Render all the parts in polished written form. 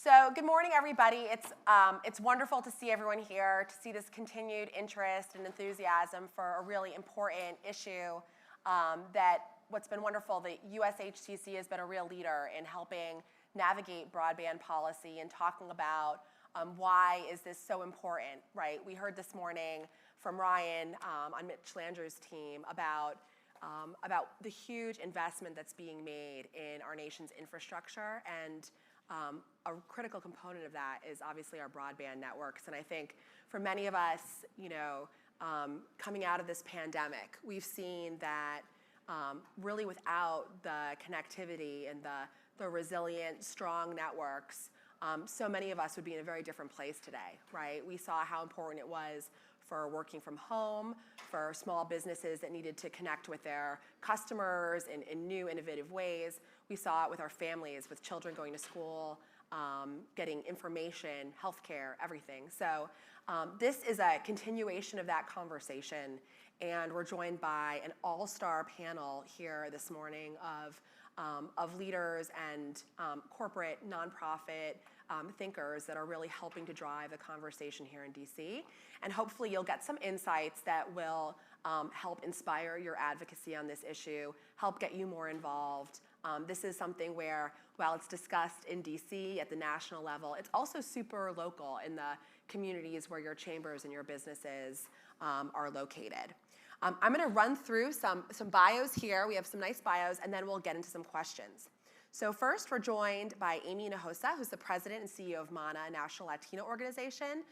So good morning, everybody. It's wonderful to see everyone here, to see this continued interest and enthusiasm for a really important issue that what's been wonderful, the USHCC has been a real leader in helping navigate broadband policy and talking about why is this so important, right? We heard this morning from Ryan on Mitch Landrieu's team about the huge investment that's being made in our nation's infrastructure, and a critical component of that is obviously our broadband networks. And I think for many of us, coming out of this pandemic, we've seen that really without the connectivity and the resilient, strong networks, so many of us would be in a very different place today, right? We saw how important it was for working from home, for small businesses that needed to connect with their customers in new, innovative ways. We saw it with our families, with children going to school, getting information, healthcare, everything. So this is a continuation of that conversation, and we're joined by an all-star panel here this morning of leaders and corporate, nonprofit thinkers that are really helping to drive the conversation here in DC. And hopefully you'll get some insights that will help inspire your advocacy on this issue, help get you more involved. This is something where, while it's discussed in DC at the national level, it's also super local in the communities where your chambers and your businesses are located. I'm going to run through some bios here. We have some nice bios, and then we'll get into some questions. So first, we're joined by Amy Nahosa, who's the president and CEO of Amana, a national Latino organization.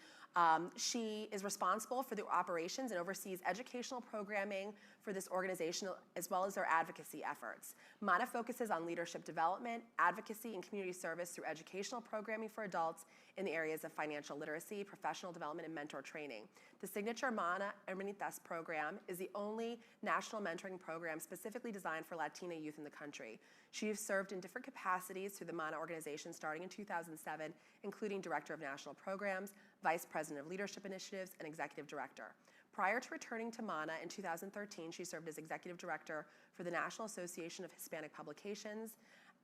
She is responsible for the operations and oversees educational programming for this organization, as well as their advocacy efforts. Amana focuses on leadership development, advocacy, and community service through educational programming for adults in the areas of financial literacy, professional development, and mentor training. The signature Amana Hermanitas program is the only national mentoring program specifically designed for Latina youth in the country. She's served in different capacities through the Amana organization starting in 2007, including Director of National Programs, Vice President of Leadership Initiatives, and Executive Director. Prior to returning to Amana in 2013, she served as Executive Director for the National Association of Hispanic Publications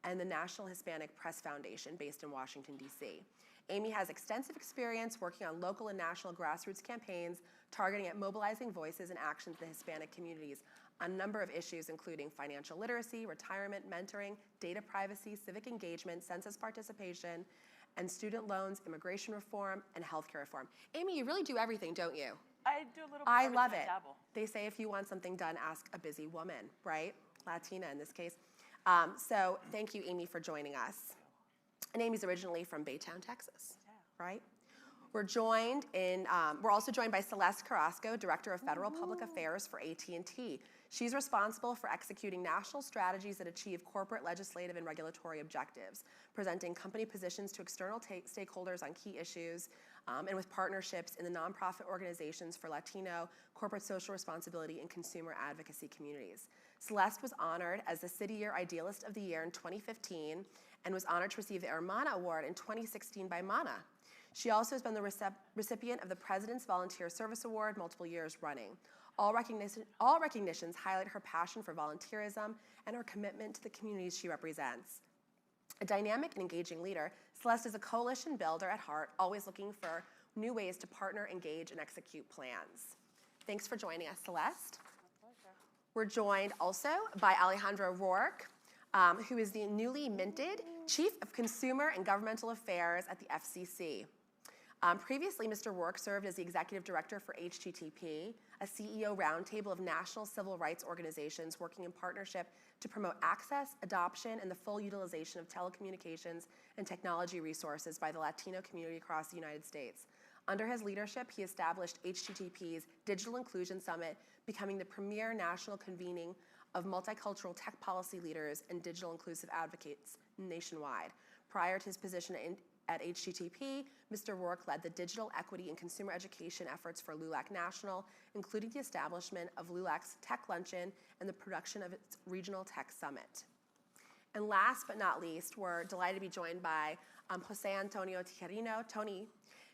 and the National Hispanic Press Foundation based in Washington, D.C. Amy has extensive experience working on local and national grassroots campaigns targeting at mobilizing voices and actions in the Hispanic communities on a number of issues, including financial literacy, retirement, mentoring, data privacy, civic engagement, census participation, and student loans, immigration reform, and healthcare reform. Amy, you really do everything, don't you? I do a little bit. I love it. Dabble. They say if you want something done, ask a busy woman, right? Latina in this case. So thank you, Amy, for joining us. And Amy's originally from Baytown, Texas, right? We're also joined by Celeste Carrasco, Director of Federal Public Affairs for AT&T. She's responsible for executing national strategies that achieve corporate, legislative, and regulatory objectives, presenting company positions to external stakeholders on key issues, and with partnerships in the nonprofit organizations for Latino, corporate social responsibility, and consumer advocacy communities. Celeste was honored as the City Year Idealist of the Year in 2015 and was honored to receive the Amana Award in 2016 by Amana. She also has been the recipient of the President's Volunteer Service Award multiple years running. All recognitions highlight her passion for volunteerism and her commitment to the communities she represents. A dynamic and engaging leader, Celeste is a coalition builder at heart, always looking for new ways to partner, engage, and execute plans. Thanks for joining us, Celeste. My pleasure. We're joined also by Alejandro Rourke, who is the newly minted Chief of Consumer and Governmental Affairs at the FCC. Previously, Mr. Rourke served as the Executive Director for HTTP, a CEO roundtable of national civil rights organizations working in partnership to promote access, adoption, and the full utilization of telecommunications and technology resources by the Latino community across the United States. Under his leadership, he established HTTP's Digital Inclusion Summit, becoming the premier national convening of multicultural tech policy leaders and digital inclusive advocates nationwide. Prior to his position at HTTP, Mr. Rourke led the digital equity and consumer education efforts for LULAC National, including the establishment of LULAC's Tech Luncheon and the production of its Regional Tech Summit. And last but not least, we're delighted to be joined by Jose Antonio Tijerino, Tony,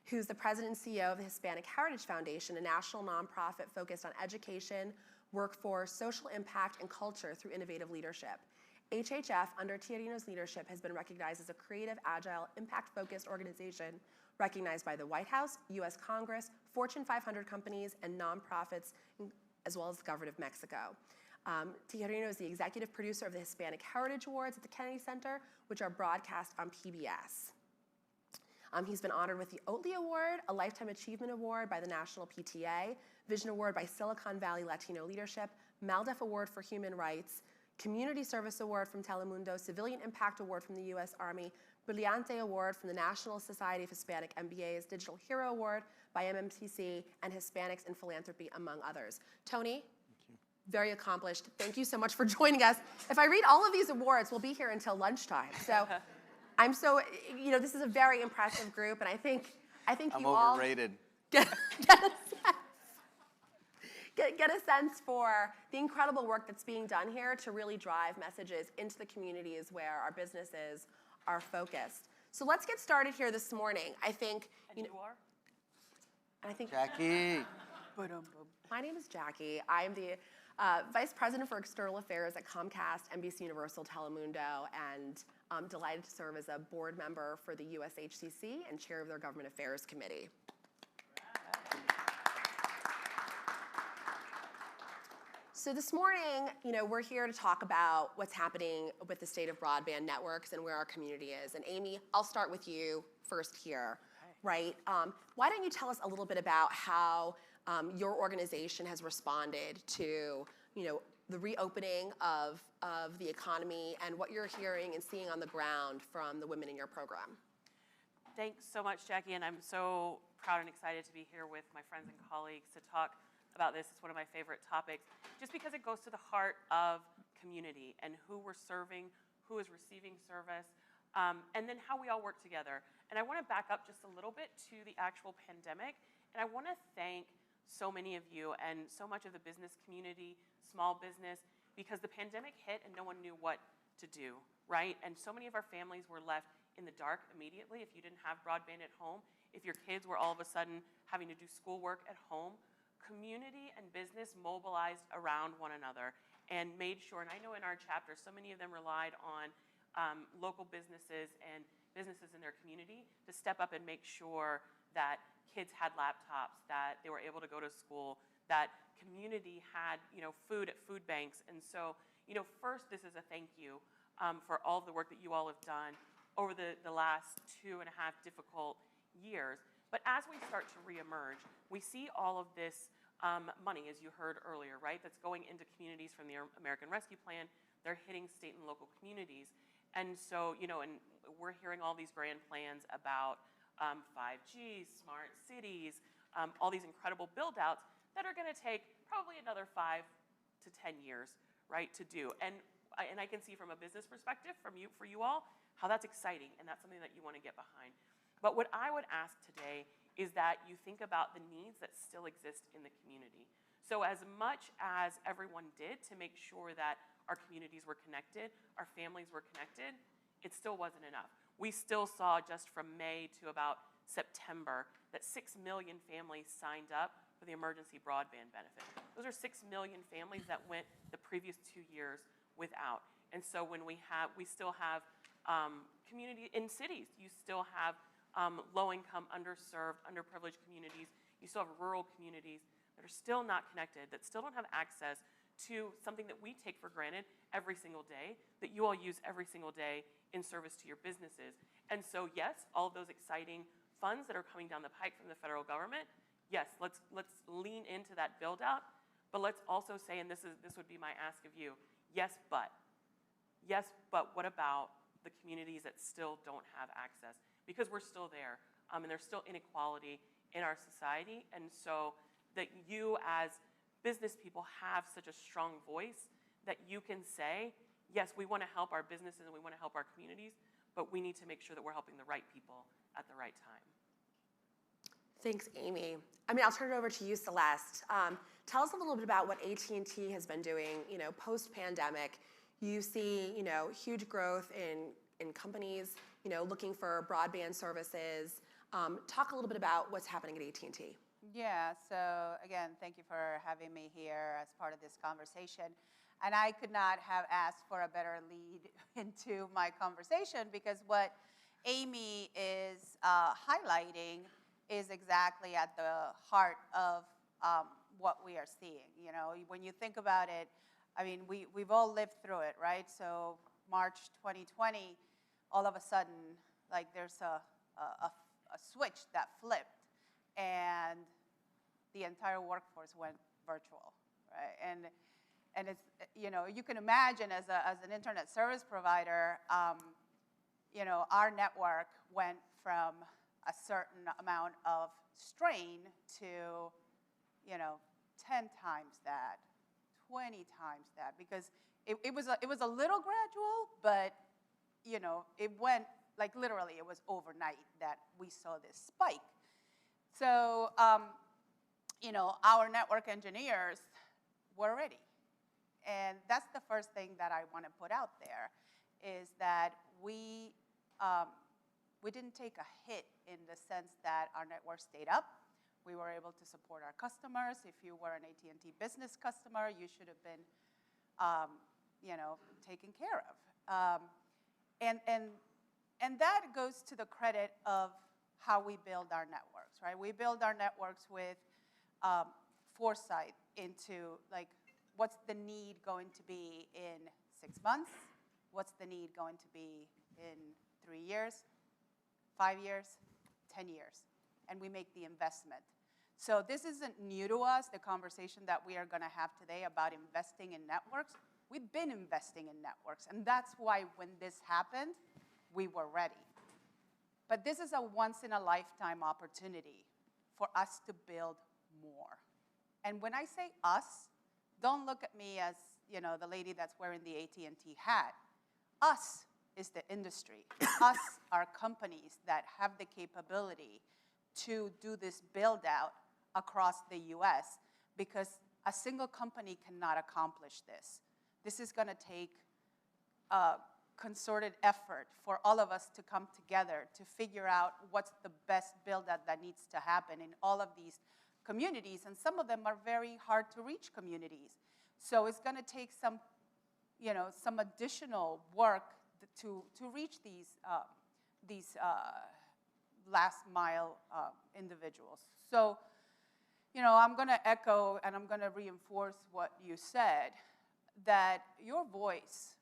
who's the president and CEO of the Hispanic Heritage Foundation, a national nonprofit focused on education, workforce, social impact, and culture through innovative leadership. HHF, under Tijerino's leadership, has been recognized as a creative, agile, impact-focused organization recognized by the White House, U.S. Congress, Fortune 500 companies, and nonprofits, as well as the government of Mexico. Tijerino is the executive producer of the Hispanic Heritage Awards at the Kennedy Center, which are broadcast on PBS. He's been honored with the Oatley Award, a Lifetime Achievement Award by the National PTA, Vision Award by Silicon Valley Latino Leadership, MALDEF Award for Human Rights, Community Service Award from Telemundo, Civilian Impact Award from the U.S. Army, Brillante Award from the National Society of Hispanic MBAs, Digital Hero Award by MMTC, and Hispanics in Philanthropy, among others. Tony, very accomplished. Thank you so much for joining us. If I read all of these awards, we'll be here until lunchtime. So I'm so, this is a very impressive group, and I think I'm you all overrated. Get a sense for the incredible work that's being done here to really drive messages into the communities where our businesses are focused. So let's get started here this morning. I think, you are? I think Jackie. My name is Jackie. I am the Vice President for External Affairs at Comcast, NBC Universal, Telemundo, and I'm delighted to serve as a board member for the USHCC and chair of their Government Affairs Committee. So this morning, we're here to talk about what's happening with the state of broadband networks and where our community is. And Amy, I'll start with you first here, right? Why don't you tell us a little bit about how your organization has responded to, the reopening of the economy and what you're hearing and seeing on the ground from the women in your program? Thanks so much, Jackie, and I'm so proud and excited to be here with my friends and colleagues to talk about this. It's one of my favorite topics, just because it goes to the heart of community and who we're serving, who is receiving service, and then how we all work together. And I want to back up just a little bit to the actual pandemic, and I want to thank so many of you and so much of the business community, small business, because the pandemic hit and no one knew what to do, right? And so many of our families were left in the dark immediately if you didn't have broadband at home, if your kids were all of a sudden having to do schoolwork at home. Community and business mobilized around one another and made sure, and I know in our chapter, so many of them relied on local businesses and businesses in their community to step up and make sure that kids had laptops, that they were able to go to school, that community had, food at food banks. And so, first, this is a thank you for all of the work that you all have done over the last 2.5 difficult years. But as we start to reemerge, we see all of this money, as you heard earlier, right, that's going into communities from the American Rescue Plan. They're hitting state and local communities. And so, and we're hearing all these grand plans about 5G, smart cities, all these incredible build-outs that are going to take probably another 5 to 10 years, right, to do. And I can see from a business perspective, for you all, how that's exciting, and that's something that you want to get behind. But what I would ask today is that you think about the needs that still exist in the community. So as much as everyone did to make sure that our communities were connected, our families were connected, it still wasn't enough. We still saw just from May to about September that 6 million families signed up for the emergency broadband benefit. Those are 6 million families that went the previous 2 years without. And so when we still have community in cities, you still have low-income, underserved, underprivileged communities. You still have rural communities that are still not connected, that still don't have access to something that we take for granted every single day, that you all use every single day in service to your businesses. And so, yes, all of those exciting funds that are coming down the pike from the federal government, yes, let's lean into that build-out, but let's also say, and this would be my ask of you, yes, but what about the communities that still don't have access? Because we're still there, and there's still inequality in our society. And so that you as business people have such a strong voice that you can say, yes, we want to help our businesses and we want to help our communities, but we need to make sure that we're helping the right people at the right time. Thanks, Amy. I'll turn it over to you, Celeste. Tell us a little bit about what AT&T has been doing, post-pandemic. You see, huge growth in companies, looking for broadband services. Talk a little bit about what's happening at AT&T. Yeah, so again, thank you for having me here as part of this conversation. And I could not have asked for a better lead into my conversation, because what Amy is highlighting is exactly at the heart of what we are seeing. You know, when you think about it, I mean, we've all lived through it, right? So March 2020, all of a sudden, like there's a switch that flipped, and the entire workforce went virtual, right? And it's, you know, you can imagine as an internet service provider, you know, our network went from a certain amount of strain to, you know, 10 times that, 20 times that, because it was a little gradual, but, you know, it went, like literally it was overnight that we saw this spike. So, you know, our network engineers were ready. And that's the first thing that I want to put out there, is that we didn't take a hit in the sense that our network stayed up. We were able to support our customers. If you were an AT&T business customer, you should have been, you know, taken care of. And that goes to the credit of how we build our networks, right? We build our networks with foresight into, like, what's the need going to be in 6 months? What's the need going to be in 3 years, 5 years, 10 years? And we make the investment. So this isn't new to us, the conversation that we are going to have today about investing in networks. We've been investing in networks, and that's why when this happened, we were ready. But this is a once-in-a-lifetime opportunity for us to build more. And when I say us, don't look at me as, you know, the lady that's wearing the AT&T hat. Us is the industry. Us are companies that have the capability to do this build-out across the US, because a single company cannot accomplish this. This is going to take a concerted effort for all of us to come together to figure out what's the best build-out that needs to happen in all of these communities, and some of them are very hard to reach communities. So it's going to take some, you know, some additional work to reach these last mile individuals. So, you know, I'm going to echo and I'm going to reinforce what you said, that your voice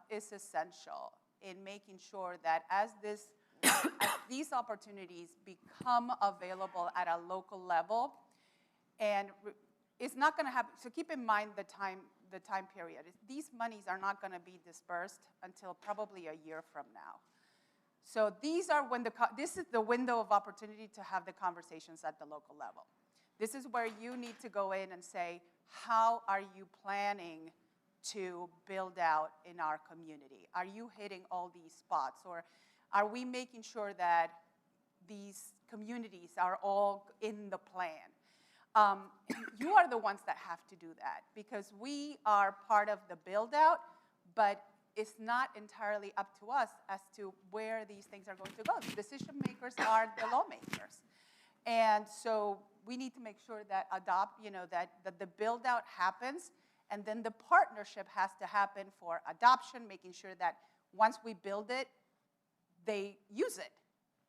is essential in making sure that as these opportunities become available at a local level, and it's not going to happen. So keep in mind the time period. These monies are not going to be dispersed until probably a year from now. So these are when this is the window of opportunity to have the conversations at the local level. This is where you need to go in and say, how are you planning to build out in our community? Are you hitting all these spots? Or are we making sure that these communities are all in the plan? You are the ones that have to do that, because we are part of the build-out, but it's not entirely up to us as to where these things are going to go. The decision makers are the lawmakers. And so we need to make sure that that the build-out happens, and then the partnership has to happen for adoption, making sure that once we build it, they use it,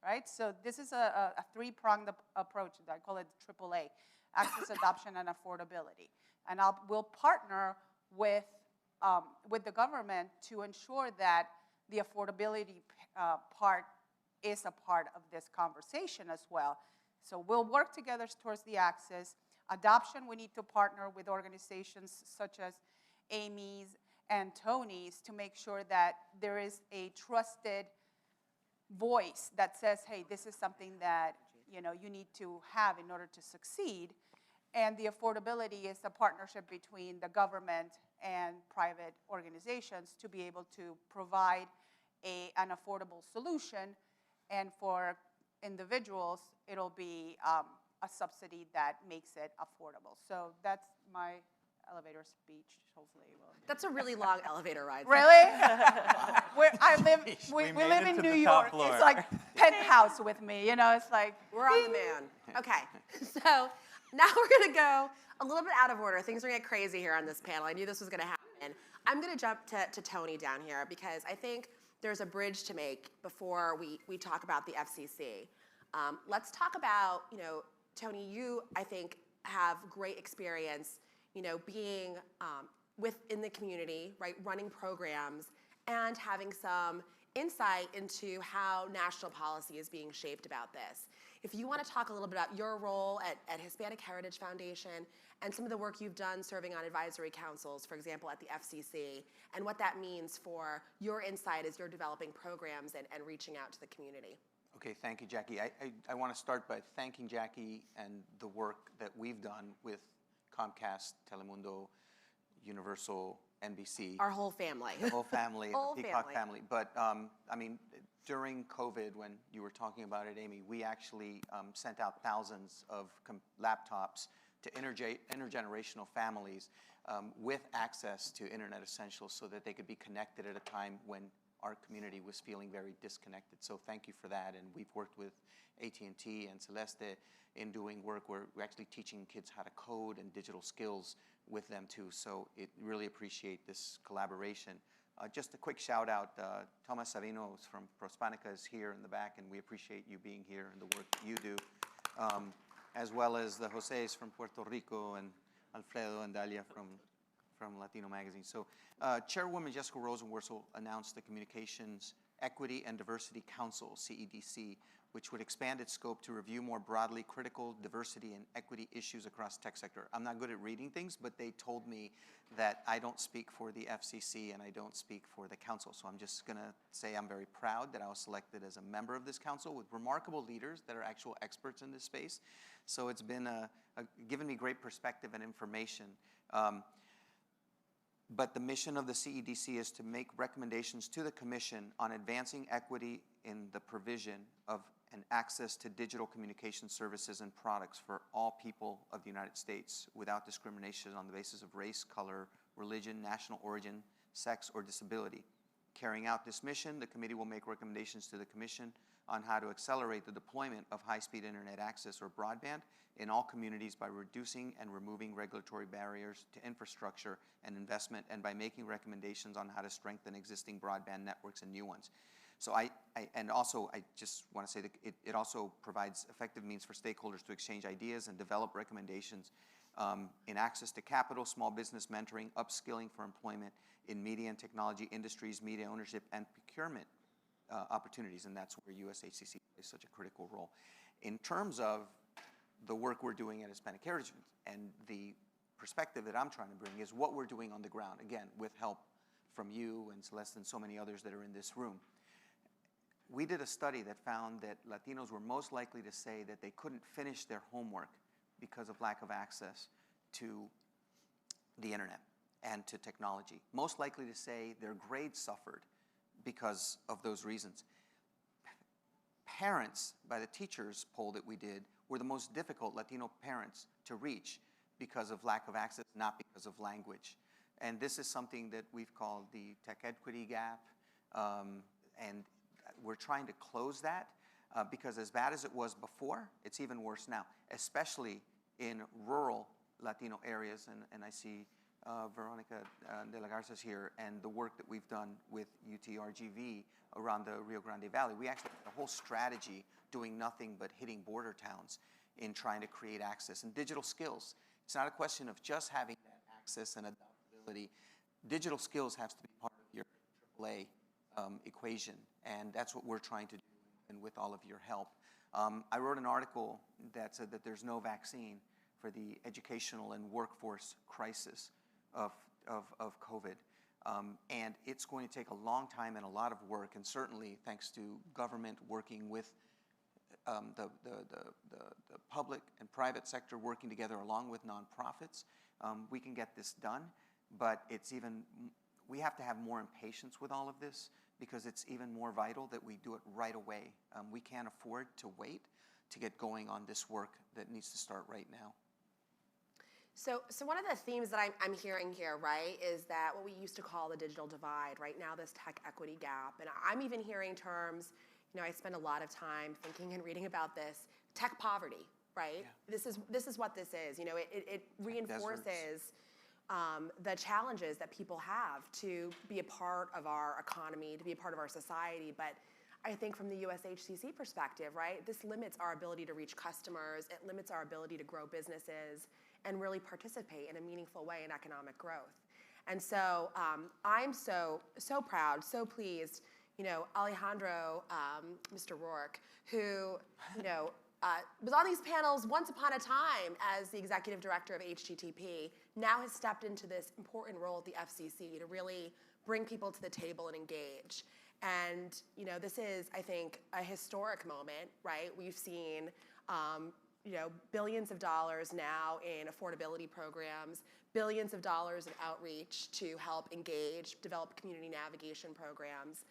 right? So this is a three-pronged approach. I call it AAA, access, adoption, and affordability. And we'll partner with the government to ensure that the affordability part is a part of this conversation as well. So we'll work together towards the access. Adoption, we need to partner with organizations such as Amy's and Tony's to make sure that there is a trusted voice that says, hey, this is something that you need to have in order to succeed. And the affordability is a partnership between the government and private organizations to be able to provide an affordable solution. And for individuals, it'll be a subsidy that makes it affordable. So that's my elevator speech. Hopefully it will. That's a really long elevator ride. Really? We live in New York. It's like penthouse with me. It's like we're on the moon. Okay. So now we're going to go a little bit out of order. Things are going to get crazy here on this panel. I knew this was going to happen. I'm going to jump to Tony down here because I think there's a bridge to make before we talk about the FCC. Let's talk about, Tony, you, I think, have great experience, being within the community, right, running programs and having some insight into how national policy is being shaped about this. If you want to talk a little bit about your role at Hispanic Heritage Foundation and some of the work you've done serving on advisory councils, for example, at the FCC, and what that means for your insight as you're developing programs and reaching out to the community. Okay, thank you, Jackie. I want to start by thanking Jackie and the work that we've done with Comcast, Telemundo, Universal, NBC. Our whole family. The whole family, Whole the Peacock family. But, during COVID, when you were talking about it, Amy, we actually sent out thousands of laptops to intergenerational families with access to Internet Essentials so that they could be connected at a time when our community was feeling very disconnected. So thank you for that. And we've worked with AT&T and Celeste in doing work where we're actually teaching kids how to code and digital skills with them too. So it really appreciate this collaboration. Just a quick shout out, Thomas Savino from Prospanica is here in the back, and we appreciate you being here and the work you do, as well as the Jose's from Puerto Rico and Alfredo and Dalia from Latino Magazine. So Chairwoman Jessica Rosenworcel announced the Communications Equity and Diversity Council, CEDC, which would expand its scope to review more broadly critical diversity and equity issues across tech sector. I'm not good at reading things, but they told me that I don't speak for the FCC and I don't speak for the council. So I'm just gonna say I'm very proud that I was selected as a member of this council with remarkable leaders that are actual experts in this space. So it's been given me great perspective and information. But the mission of the CEDC is to make recommendations to the Commission on advancing equity in the provision of and access to digital communication services and products for all people of the United States without discrimination on the basis of race, color, religion, national origin, sex, or disability. Carrying out this mission, the committee will make recommendations to the Commission on how to accelerate the deployment of high-speed internet access or broadband in all communities by reducing and removing regulatory barriers to infrastructure and investment, and by making recommendations on how to strengthen existing broadband networks and new ones. So I just want to say that it also provides effective means for stakeholders to exchange ideas and develop recommendations in access to capital, small business mentoring, upskilling for employment in media and technology industries, media ownership, and procurement opportunities, and that's where USHCC plays such a critical role. In terms of the work we're doing at Hispanic Heritage, and the perspective that I'm trying to bring is what we're doing on the ground, again, with help from you and Celeste and so many others that are in this room. We did a study that found that Latinos were most likely to say that they couldn't finish their homework because of lack of access to the internet and to technology. Most likely to say their grades suffered because of those reasons. Parents, by the teachers poll that we did, were the most difficult Latino parents to reach because of lack of access, not because of language. And this is something that we've called the tech equity gap, and we're trying to close that because as bad as it was before, it's even worse now, especially in rural Latino areas. And I see Veronica de la Garza's here, and the work that we've done with UTRGV around the Rio Grande Valley. We actually have a whole strategy doing nothing but hitting border towns in trying to create access. And digital skills, it's not a question of just having that access and adaptability. Digital skills have to be part of your AAA equation, and that's what we're trying to do, and with all of your help. I wrote an article that said that there's no vaccine for the educational and workforce crisis of COVID. And it's going to take a long time and a lot of work, and certainly thanks to government working with the public and private sector working together along with nonprofits, we can get this done. But we have to have more impatience with all of this, because it's even more vital that we do it right away. We can't afford to wait to get going on this work that needs to start right now. So one of the themes that I'm hearing here, right, is that what we used to call the digital divide, right now this tech equity gap. And I'm even hearing terms, I spend a lot of time thinking and reading about this, tech poverty, right? Yeah. This is what this is. You know, it reinforces the challenges that people have to be a part of our economy, to be a part of our society. But I think from the USHCC perspective, right, this limits our ability to reach customers. It limits our ability to grow businesses and really participate in a meaningful way in economic growth. And so I'm so proud, so pleased. You know, Alejandro, Mr. Rourke, who, you know, was on these panels once upon a time as the executive director of HGTP, now has stepped into this important role at the FCC to really bring people to the table and engage. And, you know, this is, I think, a historic moment, right? We've seen, you know, billions of dollars now in affordability programs, billions of dollars in outreach to help engage, develop community navigation programs.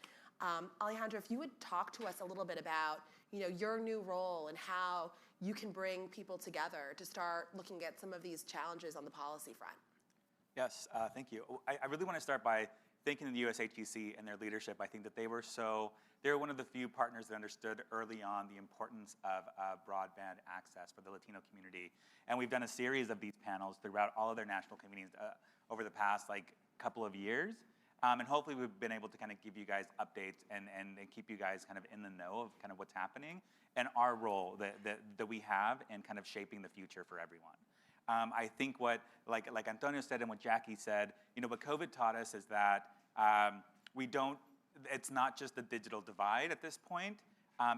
Alejandro, if you would talk to us a little bit about, you know, your new role and how you can bring people together to start looking at some of these challenges on the policy front. Yes, thank you. I really want to start by thanking the USHCC and their leadership. I think that they were one of the few partners that understood early on the importance of broadband access for the Latino community. And we've done a series of these panels throughout all of their national communities over the past couple of years. And hopefully we've been able to kind of give you guys updates and keep you guys kind of in the know of kind of what's happening and our role that we have in kind of shaping the future for everyone. I think what, like Antonio said and what Jackie said, you know, what COVID taught us is that it's not just a digital divide at this point,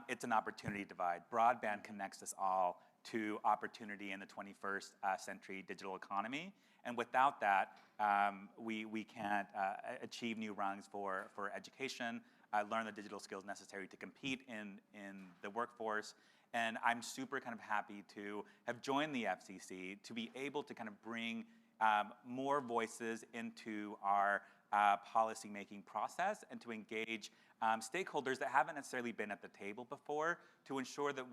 it's an opportunity divide. Broadband connects us all to opportunity in the 21st century digital economy. And without that, we can't achieve new rungs for education, learn the digital skills necessary to compete in the workforce. And I'm super kind of happy to have joined the FCC to be able to kind of bring more voices into our policy-making process and to engage stakeholders that haven't necessarily been at the table before to ensure that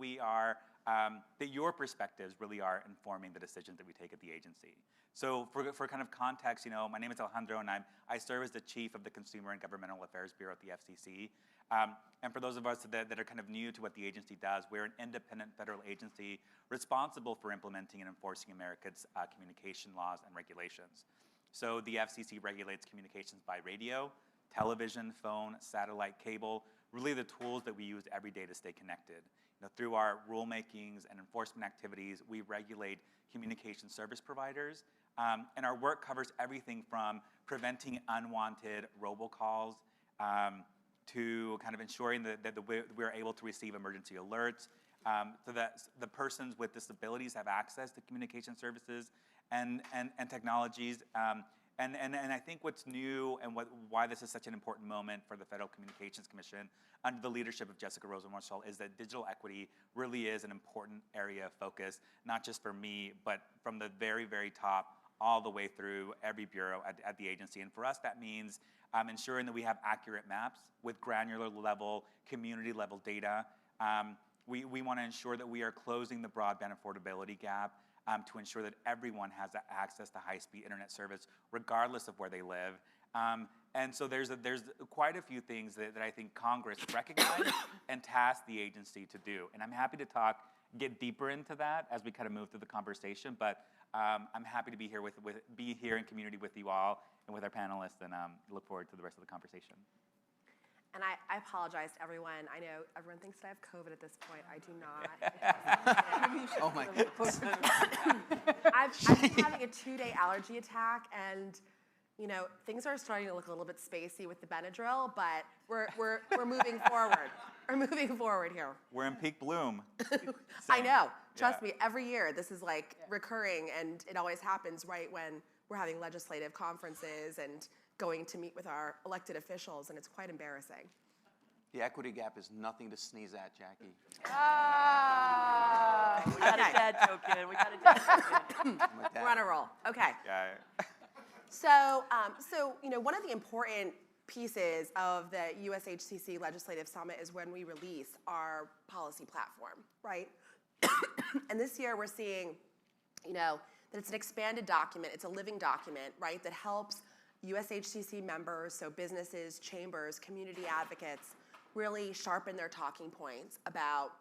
that your perspectives really are informing the decisions that we take at the agency. So for kind of context, you know, my name is Alejandro and I serve as the chief of the Consumer and Governmental Affairs Bureau at the FCC. And for those of us that are kind of new to what the agency does, we're an independent federal agency responsible for implementing and enforcing America's communication laws and regulations. So the FCC regulates communications by radio, television, phone, satellite, cable, really the tools that we use every day to stay connected. You know, through our rulemakings and enforcement activities, we regulate communication service providers, and our work covers everything from preventing unwanted robocalls to kind of ensuring that we're able to receive emergency alerts, so that the persons with disabilities have access to communication services and technologies. And I think what's new and why this is such an important moment for the Federal Communications Commission under the leadership of Jessica Rosa-Marshall is that digital equity really is an important area of focus, not just for me, but from the very, very top all the way through every bureau at the agency. And for us, that means ensuring that we have accurate maps with granular level, community level data. We want to ensure that we are closing the broadband affordability gap to ensure that everyone has access to high-speed internet service, regardless of where they live. And so there's quite a few things that I think Congress recognized and tasked the agency to do. And I'm happy to get deeper into that as we kind of move through the conversation. But I'm happy to be here in community with you all and with our panelists, and look forward to the rest of the conversation. And I apologize to everyone. I know everyone thinks that I have COVID at this point. I do not. Oh my goodness. I've been having a 2-day allergy attack, and you know, things are starting to look a little bit spacey with the Benadryl, but we're moving forward. We're moving forward here. We're in peak bloom. I know. Trust me, every year this is recurring, and it always happens right when we're having legislative conferences and going to meet with our elected officials, and it's quite embarrassing. The equity gap is nothing to sneeze at, Jackie. We got a dad joke in. We got a dad joke in. We're on a roll. Okay. Yeah. So you know, one of the important pieces of the USHCC Legislative Summit is when we release our policy platform, right? And this year we're seeing, you know, that it's an expanded document. It's a living document, right, that helps USHCC members, so businesses, chambers, community advocates, really sharpen their talking points about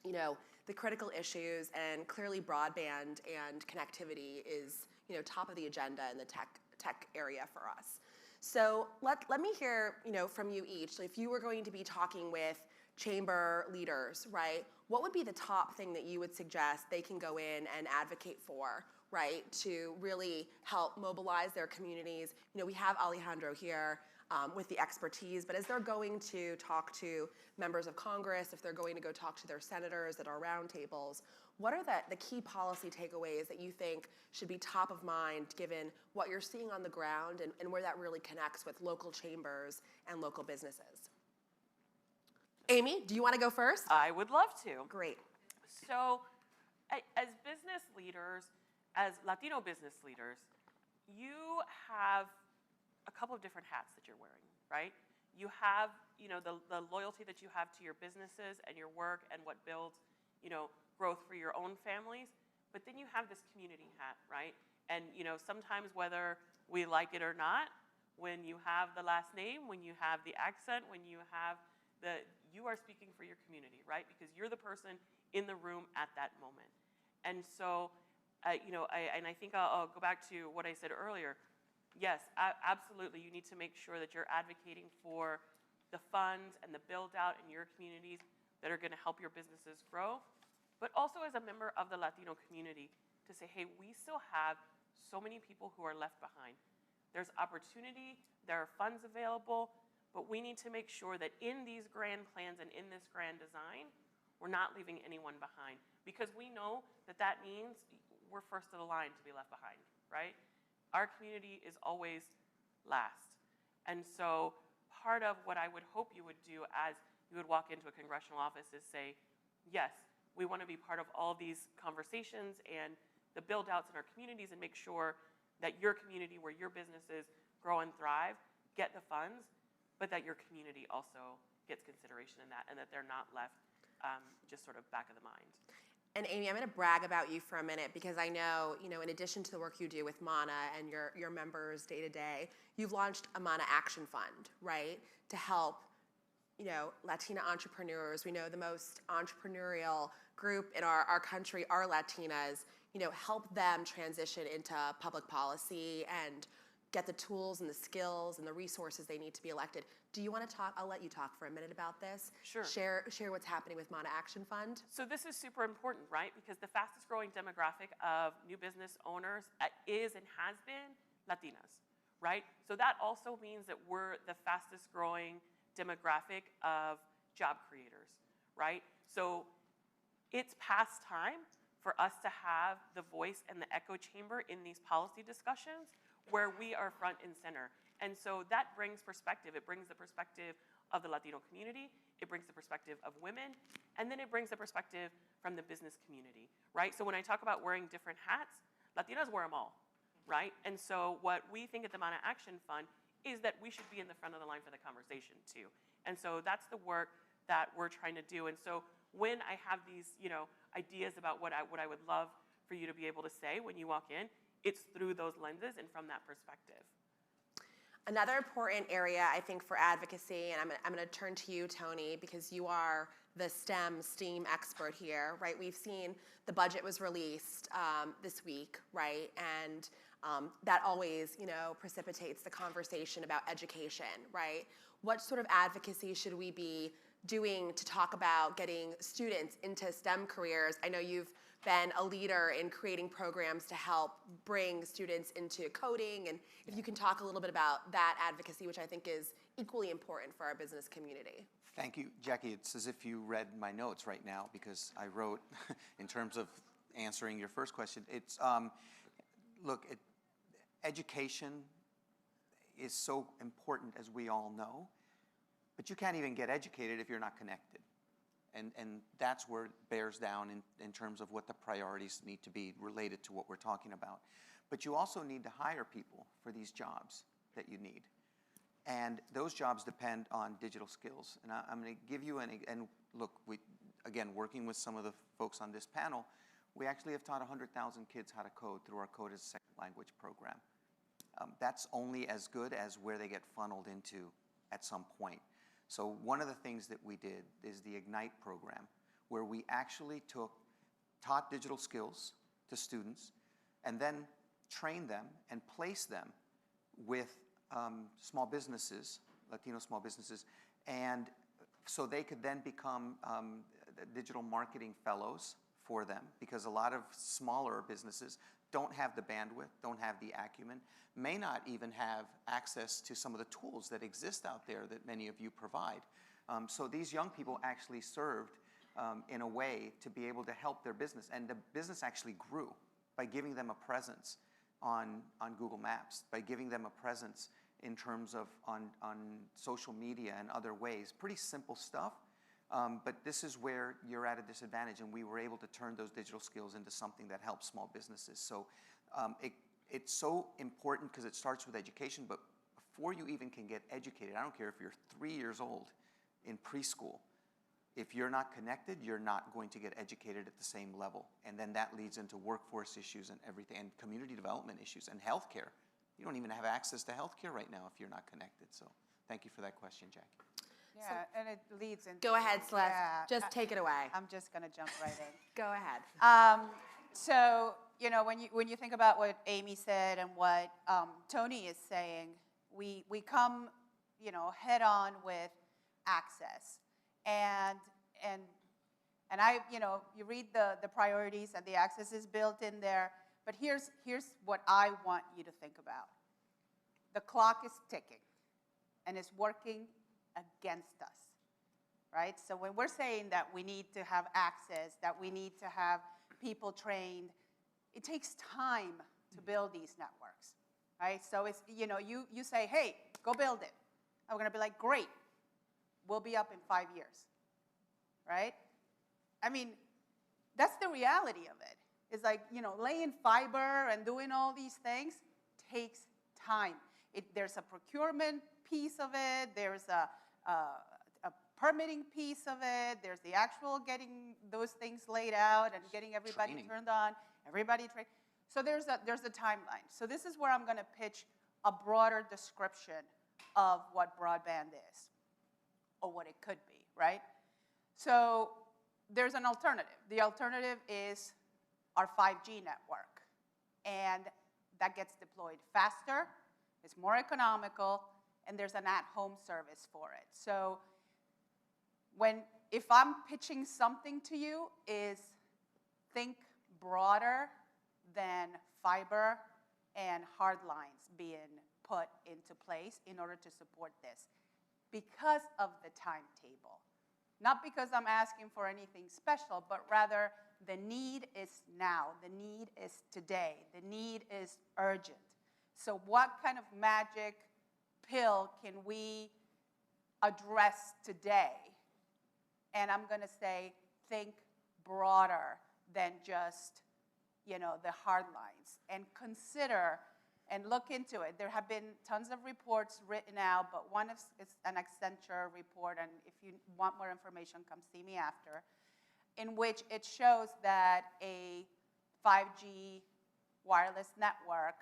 the critical issues, and clearly broadband and connectivity is, top of the agenda in the tech area for us. So let me hear, from you each. So if you were going to be talking with chamber leaders, right, what would be the top thing that you would suggest they can go in and advocate for, right, to really help mobilize their communities? We have Alejandro here with the expertise, but as they're going to talk to members of Congress, if they're going to go talk to their senators at our roundtables, what are the key policy takeaways that you think should be top of mind given what you're seeing on the ground and where that really connects with local chambers and local businesses? Amy, do you want to go first? I would love to. Great. So, as business leaders, as Latino business leaders, you have a couple of different hats that you're wearing, right? You have, the loyalty that you have to your businesses and your work and what builds, growth for your own families. But then you have this community hat, right? And, sometimes whether we like it or not, when you have the last name, when you have the accent, when you have you are speaking for your community, right? Because you're the person in the room at that moment. And so, I think I'll go back to what I said earlier. Yes, absolutely. You need to make sure that you're advocating for the funds and the build out in your communities that are going to help your businesses grow, but also as a member of the Latino community to say, hey, we still have so many people who are left behind. There's opportunity, there are funds available, but we need to make sure that in these grand plans and in this grand design, we're not leaving anyone behind, because we know that means we're first of the line to be left behind, right? Our community is always last. And so part of what I would hope you would do as you would walk into a congressional office is say, yes, we want to be part of all these conversations and the build outs in our communities and make sure that your community where your businesses grow and thrive get the funds, but that your community also gets consideration in that and that they're not left just sort of back of the mind. And Amy, I'm going to brag about you for a minute because I know, in addition to the work you do with Amana and your members day to day, you've launched Amana Action Fund, right, to help, Latina entrepreneurs. We know the most entrepreneurial group in our country are Latinas, help them transition into public policy and get the tools and the skills and the resources they need to be elected. Do you want to talk? I'll let you talk for a minute about this. Sure. Share what's happening with Amana Action Fund. So this is super important, right? Because the fastest growing demographic of new business owners is and has been Latinas, right? So that also means that we're the fastest growing demographic of job creators, right? So it's past time for us to have the voice and the echo chamber in these policy discussions where we are front and center. And so that brings perspective. It brings the perspective of the Latino community, it brings the perspective of women, and then it brings the perspective from the business community, right? So when I talk about wearing different hats, Latinas wear them all, right? And so what we think at the Amana Action Fund is that we should be in the front of the line for the conversation too. And so that's the work that we're trying to do. And so when I have these, ideas about what I would love for you to be able to say when you walk in, it's through those lenses and from that perspective. Another important area, I think, for advocacy, and I'm going to turn to you, Tony, because you are the STEAM expert here, right? We've seen the budget was released this week, right? And that always, precipitates the conversation about education, right? What sort of advocacy should we be doing to talk about getting students into STEM careers? I know you've been a leader in creating programs to help bring students into coding, and if you can talk a little bit about that advocacy, which I think is equally important for our business community. Thank you, Jackie. It's as if you read my notes right now because I wrote, in terms of answering your first question, it's, education is so important, as we all know, but you can't even get educated if you're not connected. And that's where it bears down in terms of what the priorities need to be related to what we're talking about. But you also need to hire people for these jobs that you need. And those jobs depend on digital skills. And I'm going to give you and look, again, working with some of the folks on this panel, we actually have taught 100,000 kids how to code through our Code as a Second Language program. That's only as good as where they get funneled into at some point. So one of the things that we did is the Ignite program, where we actually taught digital skills to students and then trained them and placed them with small businesses, Latino small businesses, and so they could then become digital marketing fellows for them, because a lot of smaller businesses don't have the bandwidth, don't have the acumen, may not even have access to some of the tools that exist out there that many of you provide. So these young people actually served in a way to be able to help their business, and the business actually grew by giving them a presence on Google Maps, by giving them a presence in terms of on social media and other ways. Pretty simple stuff, but this is where you're at a disadvantage, and we were able to turn those digital skills into something that helps small businesses. So it's so important because it starts with education, but before you even can get educated, I don't care if you're 3 years old in preschool, if you're not connected, you're not going to get educated at the same level. And then that leads into workforce issues and everything, and community development issues, and healthcare. You don't even have access to healthcare right now if you're not connected. So thank you for that question, Jackie. Yeah, and it leads into... Go ahead, Celeste. Yeah, Just take it away. I'm just going to jump right in. Go ahead. So, you know, when you think about what Amy said and what Tony is saying, we come, you know, head on with access. And I, you know, you read the priorities and the access is built in there, but here's what I want you to think about. The clock is ticking, and it's working against us, right? So when we're saying that we need to have access, that we need to have people trained, it takes time to build these networks, right? So it's, you know, you say, hey, go build it. I'm gonna be like, great, we'll be up in 5 years, right? I mean, that's the reality of it. It's like, you know, laying fiber and doing all these things takes time. There's a procurement piece of it, there's a permitting piece of it, there's the actual getting those things laid out and getting everybody turned on, everybody trained. So there's a timeline. So this is where I'm gonna pitch a broader description of what broadband is, or what it could be, right? So there's an alternative. The alternative is our 5G network, and that gets deployed faster, it's more economical, and there's an at-home service for it. So if I'm pitching something to you, is think broader than fiber and hard lines being put into place in order to support this, because of the timetable. Not because I'm asking for anything special, but rather the need is now, the need is today, the need is urgent. So what kind of magic pill can we address today? And I'm gonna say, think broader than just, you know, the hard lines, and consider and look into it. There have been tons of reports written out, but one is an Accenture report, and if you want more information, come see me after, in which it shows that a 5G wireless network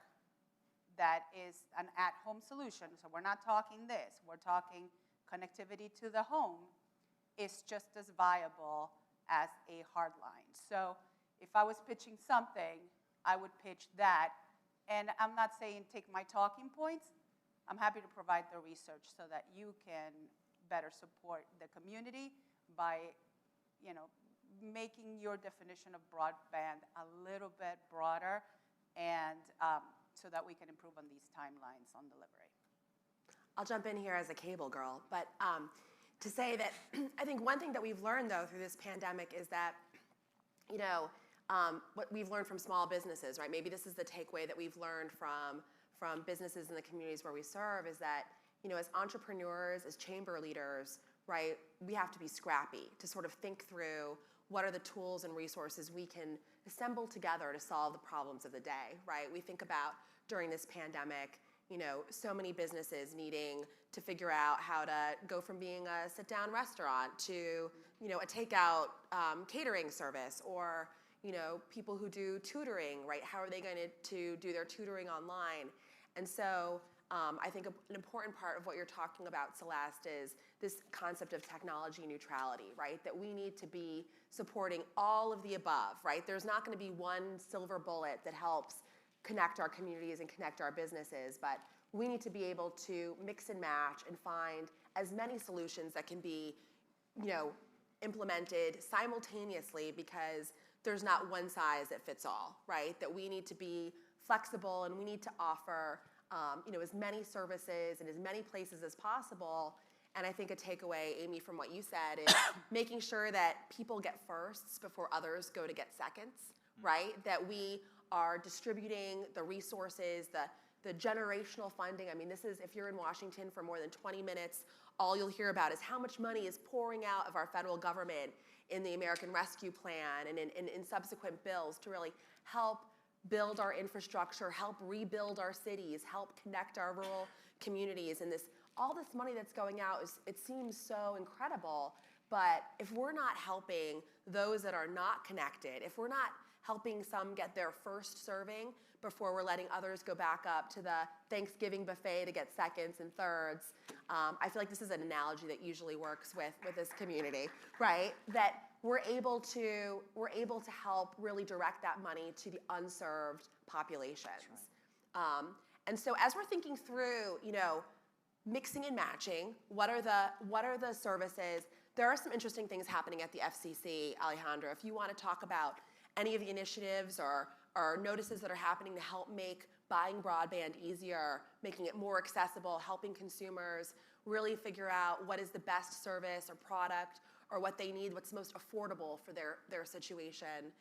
that is an at-home solution, so we're not talking this, we're talking connectivity to the home, is just as viable as a hard line. So if I was pitching something, I would pitch that. And I'm not saying take my talking points. I'm happy to provide the research so that you can better support the community by, you know, making your definition of broadband a little bit broader, and so that we can improve on these timelines on delivery. I'll jump in here as a cable girl, but to say that I think one thing that we've learned, though, through this pandemic is that, you know, what we've learned from small businesses, right? Maybe this is the takeaway that we've learned from businesses in the communities where we serve, is that, you know, as entrepreneurs, as chamber leaders, right, we have to be scrappy to sort of think through what are the tools and resources we can assemble together to solve the problems of the day, right? We think about during this pandemic, you know, so many businesses needing to figure out how to go from being a sit-down restaurant to, you know, a takeout catering service, or, you know, people who do tutoring, right? How are they going to do their tutoring online? And so I think an important part of what you're talking about, Celeste, is this concept of technology neutrality, right? That we need to be supporting all of the above, right? There's not going to be one silver bullet that helps connect our communities and connect our businesses, but we need to be able to mix and match and find as many solutions that can be, implemented simultaneously, because there's not one size that fits all, right? That we need to be flexible and we need to offer as many services in as many places as possible. And I think a takeaway, Amy, from what you said is making sure that people get firsts before others go to get seconds, right? That we are distributing the resources, the generational funding. I mean, this is, if you're in Washington for more than 20 minutes, all you'll hear about is how much money is pouring out of our federal government in the American Rescue Plan and in subsequent bills to really help build our infrastructure, help rebuild our cities, help connect our rural communities. And all this money that's going out, it seems so incredible, but if we're not helping those that are not connected, if we're not helping some get their first serving before we're letting others go back up to the Thanksgiving buffet to get seconds and thirds, I feel like this is an analogy that usually works with this community, right? That we're able to help really direct that money to the unserved populations. Right. And so as we're thinking through, mixing and matching, what are the services? There are some interesting things happening at the FCC, Alejandro. If you want to talk about any of the initiatives or notices that are happening to help make buying broadband easier, making it more accessible, helping consumers really figure out what is the best service or product or what they need, what's most affordable for their situation,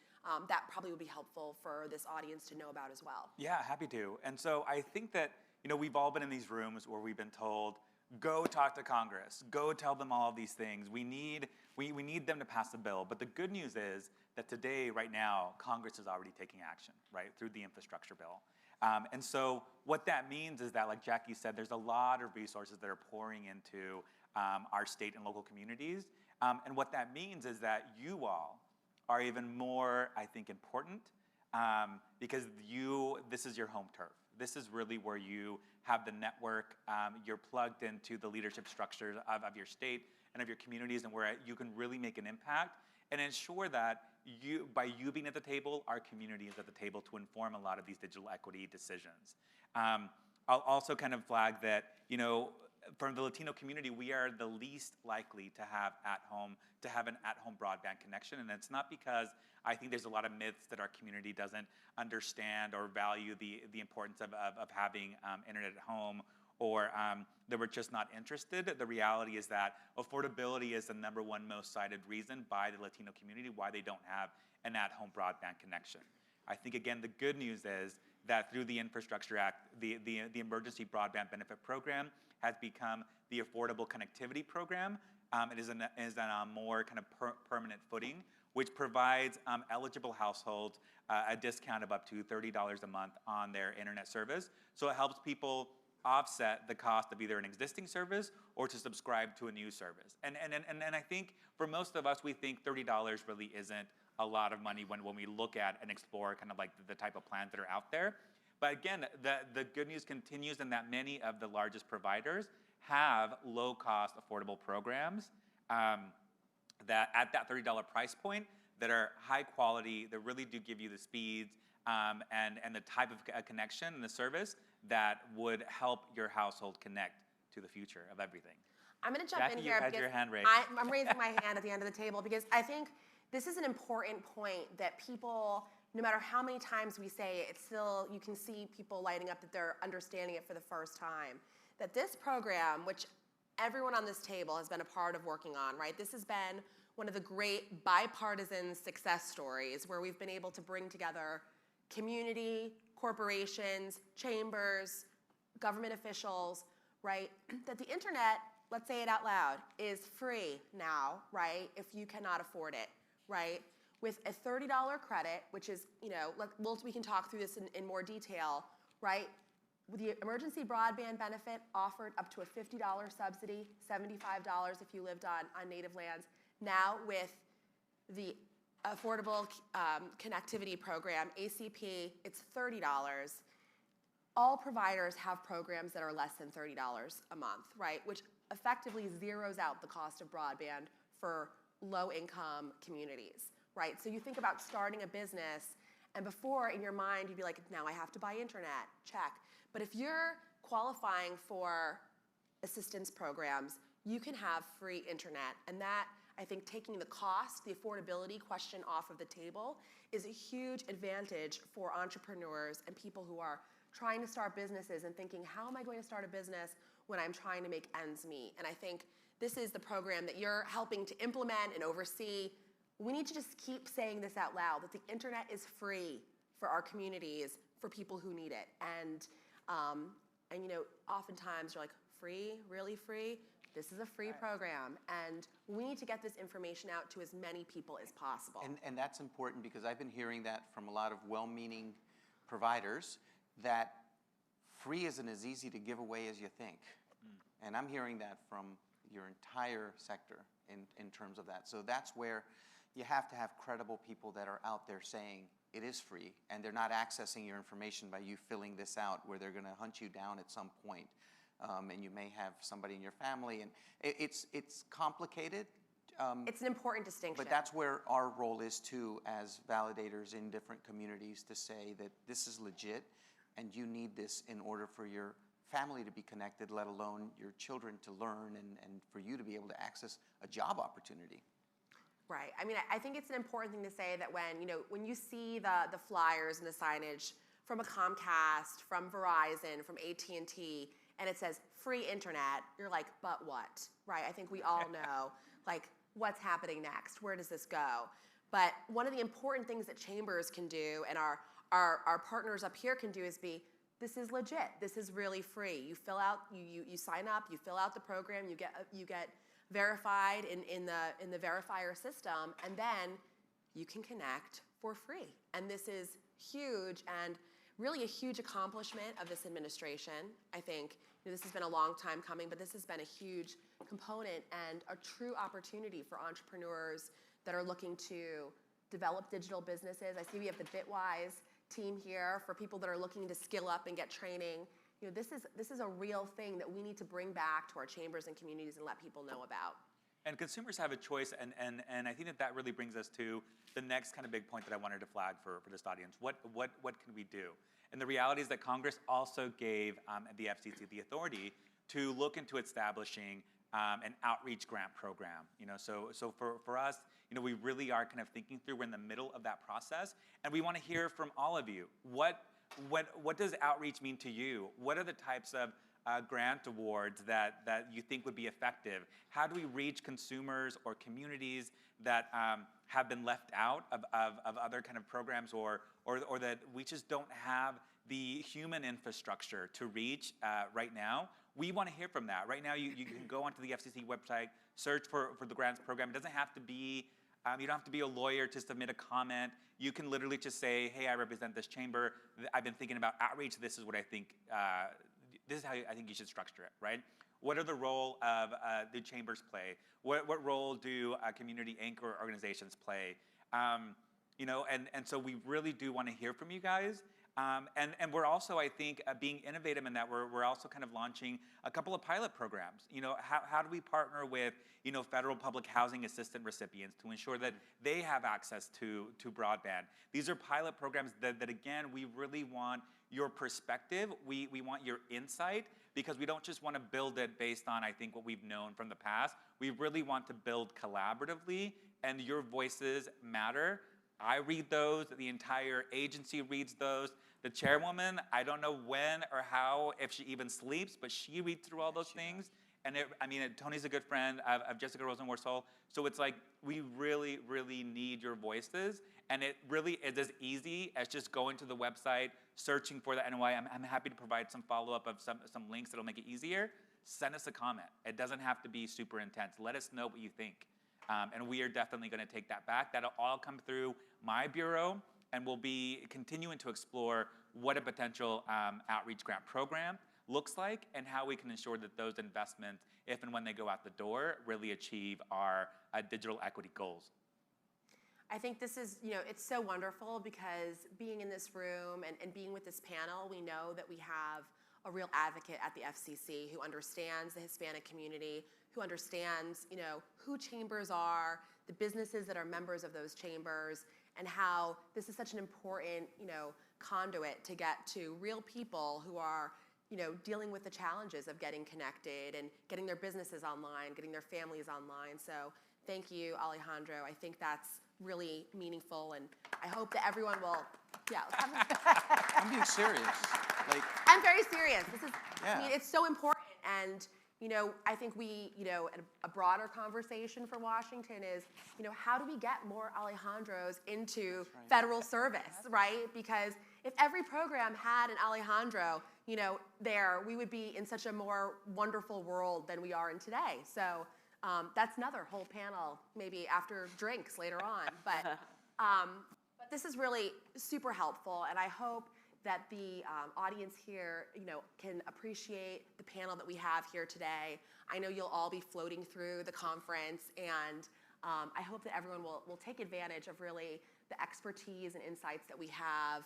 that probably would be helpful for this audience to know about as well. Yeah, happy to. And so I think that, we've all been in these rooms where we've been told, go talk to Congress, go tell them all of these things. We need them to pass the bill. But the good news is that today, right now, Congress is already taking action, right, through the infrastructure bill. And so what that means is that, like Jackie said, there's a lot of resources that are pouring into our state and local communities. And what that means is that you all are even more, I think, important because this is your home turf. This is really where you have the network. You're plugged into the leadership structures of your state and of your communities, and where you can really make an impact and ensure that by you being at the table, our community is at the table to inform a lot of these digital equity decisions. I'll also kind of flag that, from the Latino community, we are the least likely to have an at-home broadband connection. And it's not because I think there's a lot of myths that our community doesn't understand or value the importance of having internet at home, or that we're just not interested. The reality is that affordability is the #1 most cited reason by the Latino community why they don't have an at-home broadband connection. I think, again, the good news is that through the Infrastructure Act, the Emergency Broadband Benefit Program has become the Affordable Connectivity Program. It is on a more kind of permanent footing, which provides eligible households a discount of up to $30 a month on their internet service. So it helps people offset the cost of either an existing service or to subscribe to a new service. And I think for most of us, we think $30 really isn't a lot of money when we look at and explore kind of like the type of plans that are out there. But again, the good news continues in that many of the largest providers have low-cost, affordable programs that at that $30 price point that are high quality, that really do give you the speeds and the type of connection and the service that would help your household connect to the future of everything. I'm going to jump Jackie, in here you had because your hand raised. I'm raising my hand at the end of the table because I think this is an important point that people, no matter how many times we say it, it's still, you can see people lighting up that they're understanding it for the first time. That this program, which everyone on this table has been a part of working on, right? This has been one of the great bipartisan success stories where we've been able to bring together community, corporations, chambers, government officials, right? That the internet, let's say it out loud, is free now, right? If you cannot afford it, right? With a $30 credit, which is, we can talk through this in more detail, right? With the emergency broadband benefit offered up to a $50 subsidy, $75 if you lived on native lands. Now with the Affordable Connectivity Program, ACP, it's $30. all providers have programs that are less than $30 a month, right? Which effectively zeroes out the cost of broadband for low-income communities, right? So you think about starting a business, and before, in your mind, you'd be like, now I have to buy internet, check. But if you're qualifying for assistance programs, you can have free internet. And that, I think, taking the cost, the affordability question off of the table is a huge advantage for entrepreneurs and people who are trying to start businesses and thinking, how am I going to start a business when I'm trying to make ends meet? And I think this is the program that you're helping to implement and oversee. We need to just keep saying this out loud, that the internet is free for our communities, for people who need it. And you know, oftentimes you're like, free? Really free? This is a free program. And we need to get this information out to as many people as possible. And that's important because I've been hearing that from a lot of well-meaning providers, that free isn't as easy to give away as you think. And I'm hearing that from your entire sector in terms of that. So that's where you have to have credible people that are out there saying it is free, and they're not accessing your information by you filling this out where they're gonna hunt you down at some point. And you may have somebody in your family, and it's complicated. It's an important distinction. But that's where our role is too, as validators in different communities, to say that this is legit, and you need this in order for your family to be connected, let alone your children to learn, and for you to be able to access a job opportunity. Right. I mean, I think it's an important thing to say that when you see the flyers and the signage from a Comcast, from Verizon, from AT&T, and it says free internet, you're like, but what? Right? I think we all know, like, what's happening next? Where does this go? But one of the important things that chambers can do, and our partners up here can do, is this is legit. This is really free. You fill out, you sign up, you fill out the program, you get verified in the verifier system, and then you can connect for free. And this is huge, and really a huge accomplishment of this administration. I think this has been a long time coming, but this has been a huge component and a true opportunity for entrepreneurs that are looking to develop digital businesses. I see we have the Bitwise team here for people that are looking to skill up and get training. This is a real thing that we need to bring back to our chambers and communities and let people know about. And consumers have a choice, and I think that really brings us to the next kind of big point that I wanted to flag for this audience. What can we do? And the reality is that Congress also gave the FCC the authority to look into establishing an outreach grant program. So for us, we really are kind of thinking through. We're in the middle of that process, and we want to hear from all of you. What does outreach mean to you? What are the types of grant awards that you think would be effective? How do we reach consumers or communities that have been left out of other kind of programs, or that we just don't have the human infrastructure to reach right now? We want to hear from that. Right now, you can go onto the FCC website, search for the grants program. It doesn't have to be, you don't have to be a lawyer to submit a comment. You can literally just say, hey, I represent this chamber. I've been thinking about outreach. This is what I think, this is how I think you should structure it, right? What are the role of the chambers play? What role do community anchor organizations play? And so we really do want to hear from you guys. And we're also, I think, being innovative in that we're also kind of launching a couple of pilot programs. How do we partner with, federal public housing assistance recipients to ensure that they have access to broadband? These are pilot programs that again, we really want your perspective. We want your insight, because we don't just want to build it based on, I think, what we've known from the past. We really want to build collaboratively, and your voices matter. I read those, the entire agency reads those. The chairwoman, I don't know when or how, if she even sleeps, but she reads through all those things. And Tony's a good friend of Jessica Rosenworcel. So it's like, we really, really need your voices. And it really is as easy as just going to the website, searching for the NOI. I'm happy to provide some follow-up of some links that'll make it easier. Send us a comment. It doesn't have to be super intense. Let us know what you think. And we are definitely going to take that back. That'll all come through my bureau, and we'll be continuing to explore what a potential outreach grant program looks like, and how we can ensure that those investments, if and when they go out the door, really achieve our digital equity goals. I think this is, it's so wonderful because being in this room and being with this panel, we know that we have a real advocate at the FCC who understands the Hispanic community, who understands, who chambers are, the businesses that are members of those chambers, and how this is such an important, conduit to get to real people who are, dealing with the challenges of getting connected and getting their businesses online, getting their families online. So thank you, Alejandro. I think that's really meaningful, and I hope that everyone will, I'm being serious. Like, I'm very serious. This is, Yeah. it's so important. And, I think we, a broader conversation for Washington is, how do we get more Alejandros into federal service, right? Because if every program had an Alejandro, there, we would be in such a more wonderful world than we are in today. So that's another whole panel, maybe after drinks later on. But this is really super helpful, and I hope that the audience here, can appreciate the panel that we have here today. I know you'll all be floating through the conference, and I hope that everyone will take advantage of really the expertise and insights that we have.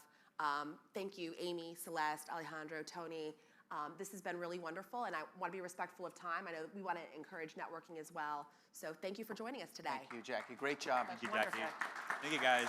Thank you, Amy, Celeste, Alejandro, Tony. This has been really wonderful, and I want to be respectful of time. I know we want to encourage networking as well. So thank you for joining us today. thank you, Jackie. Great job. Thank you, Jackie. Thank you, guys.